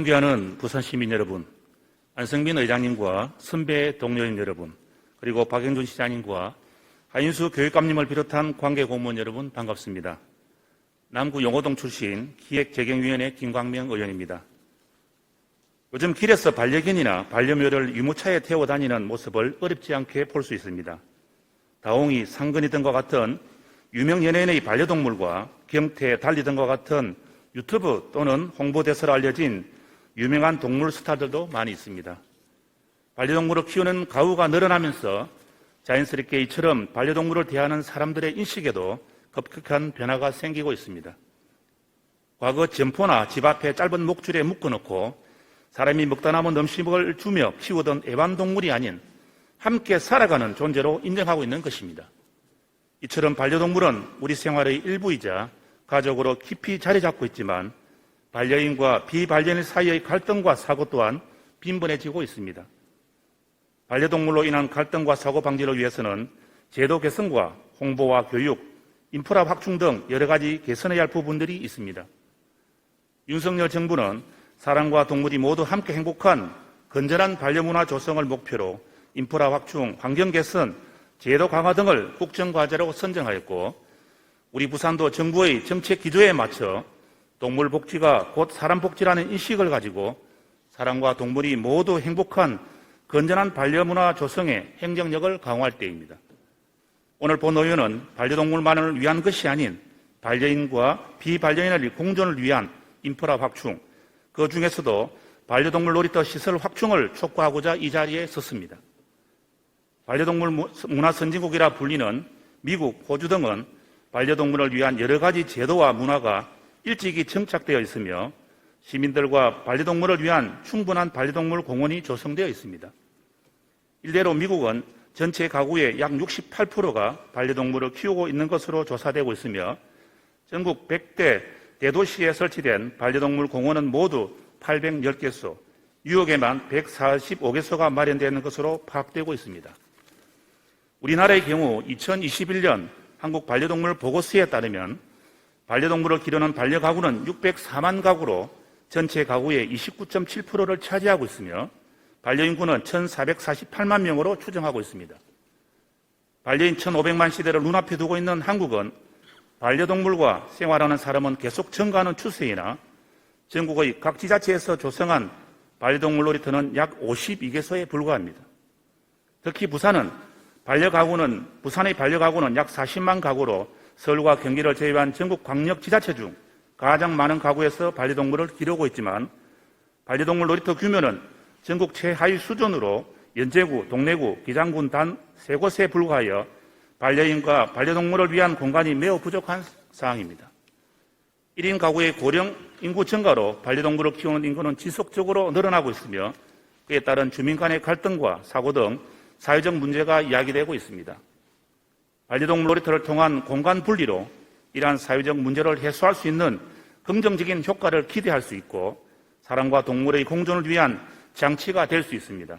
존경하는 부산 시민 여러분, 안성민 의장님과 선배 동료인 여러분, 그리고 박영준 시장님과 하인수 교육감님을 비롯한 관계 공무원 여러분 반갑습니다. 남구 용호동 출신 기획재경위원회 김광명 의원입니다. 요즘 길에서 반려견이나 반려묘를 유모차에 태워 다니는 모습을 어렵지 않게 볼 수 있습니다. 다홍이, 상근이 등과 같은 유명 연예인의 반려동물과 경태, 달리 등과 같은 유튜브 또는 홍보대사로 알려진 유명한 동물 스타들도 많이 있습니다. 반려동물을 키우는 가구가 늘어나면서 자연스럽게 이처럼 반려동물을 대하는 사람들의 인식에도 급격한 변화가 생기고 있습니다. 과거 점포나 집 앞에 짧은 목줄에 묶어놓고 사람이 먹다 남은 음식을 주며 키우던 애완동물이 아닌 함께 살아가는 존재로 인정하고 있는 것입니다. 이처럼 반려동물은 우리 생활의 일부이자 가족으로 깊이 자리 잡고 있지만 반려인과 비반려인 사이의 갈등과 사고 또한 빈번해지고 있습니다. 반려동물로 인한 갈등과 사고 방지를 위해서는 제도 개선과 홍보와 교육, 인프라 확충 등 여러 가지 개선해야 할 부분들이 있습니다. 윤석열 정부는 사람과 동물이 모두 함께 행복한 건전한 반려문화 조성을 목표로 인프라 확충, 환경 개선, 제도 강화 등을 국정과제로 선정하였고 우리 부산도 정부의 정책 기조에 맞춰 동물 복지가 곧 사람 복지라는 인식을 가지고 사람과 동물이 모두 행복한 건전한 반려문화 조성의 행정력을 강화할 때입니다. 오늘 본 의원은 반려동물만을 위한 것이 아닌 반려인과 비반려인의 공존을 위한 인프라 확충, 그 중에서도 반려동물 놀이터 시설 확충을 촉구하고자 이 자리에 섰습니다. 반려동물 문화 선진국이라 불리는 미국, 호주 등은 반려동물을 위한 여러 가지 제도와 문화가 일찍이 정착되어 있으며 시민들과 반려동물을 위한 충분한 반려동물 공원이 조성되어 있습니다. 일례로 미국은 전체 가구의 약 68%가 반려동물을 키우고 있는 것으로 조사되고 있으며 전국 100대 대도시에 설치된 반려동물 공원은 모두 810개소, 뉴욕에만 145개소가 마련되어 있는 것으로 파악되고 있습니다. 우리나라의 경우 2021년 한국 반려동물 보고서에 따르면 반려동물을 기르는 반려가구는 604만 가구로 전체 가구의 29.7%를 차지하고 있으며 반려인구는 1,448만 명으로 추정하고 있습니다. 반려인 1,500만 시대를 눈앞에 두고 있는 한국은 반려동물과 생활하는 사람은 계속 증가하는 추세이나 전국의 각 지자체에서 조성한 반려동물 놀이터는 약 52개소에 불과합니다. 특히 부산의 반려가구는 약 40만 가구로 서울과 경기를 제외한 전국 광역 지자체 중 가장 많은 가구에서 반려동물을 기르고 있지만 반려동물 놀이터 규모는 전국 최하위 수준으로 연제구, 동래구, 기장군 단 3곳에 불과하여 반려인과 반려동물을 위한 공간이 매우 부족한 상황입니다. 1인 가구의 고령 인구 증가로 반려동물을 키우는 인구는 지속적으로 늘어나고 있으며 그에 따른 주민 간의 갈등과 사고 등 사회적 문제가 이야기되고 있습니다. 반려동물 놀이터를 통한 공간 분리로 이러한 사회적 문제를 해소할 수 있는 긍정적인 효과를 기대할 수 있고 사람과 동물의 공존을 위한 장치가 될 수 있습니다.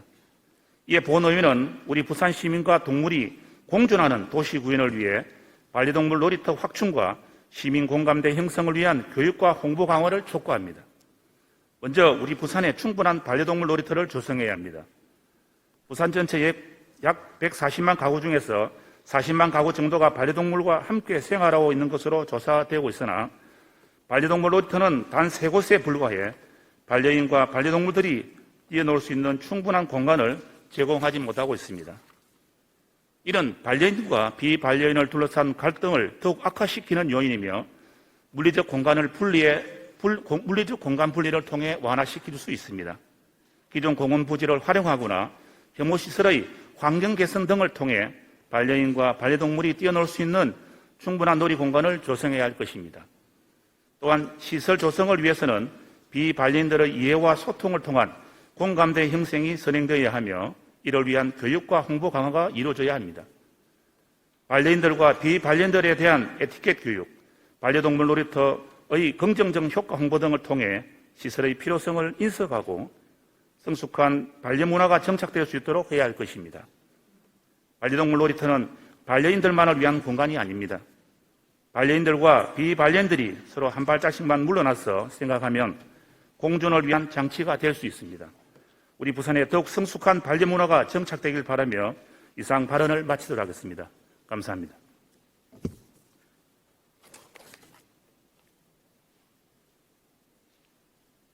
이에 본 의원은 우리 부산 시민과 동물이 공존하는 도시구현을 위해 반려동물 놀이터 확충과 시민 공감대 형성을 위한 교육과 홍보 강화를 촉구합니다. 먼저 우리 부산에 충분한 반려동물 놀이터를 조성해야 합니다. 부산 전체의 약 140만 가구 중에서 40만 가구 정도가 반려동물과 함께 생활하고 있는 것으로 조사되고 있으나 반려동물 놀이터는 단 3곳에 불과해 반려인과 반려동물들이 뛰어놀 수 있는 충분한 공간을 제공하지 못하고 있습니다. 이런 반려인과 비반려인을 둘러싼 갈등을 더욱 악화시키는 요인이며 물리적 공간 분리를 통해 완화시킬 수 있습니다. 기존 공원 부지를 활용하거나 혐오시설의 환경 개선 등을 통해 반려인과 반려동물이 뛰어놀 수 있는 충분한 놀이 공간을 조성해야 할 것입니다. 또한 시설 조성을 위해서는 비반려인들의 이해와 소통을 통한 공감대 형성이 선행되어야 하며 이를 위한 교육과 홍보 강화가 이루어져야 합니다. 반려인들과 비반려인들에 대한 에티켓 교육, 반려동물 놀이터의 긍정적 효과 홍보 등을 통해 시설의 필요성을 인식하고 성숙한 반려문화가 정착될 수 있도록 해야 할 것입니다. 반려동물 놀이터는 반려인들만을 위한 공간이 아닙니다. 반려인들과 비반려인들이 서로 한 발짝씩만 물러나서 생각하면 공존을 위한 장치가 될 수 있습니다. 우리 부산에 더욱 성숙한 반려 문화가 정착되길 바라며 이상 발언을 마치도록 하겠습니다. 감사합니다.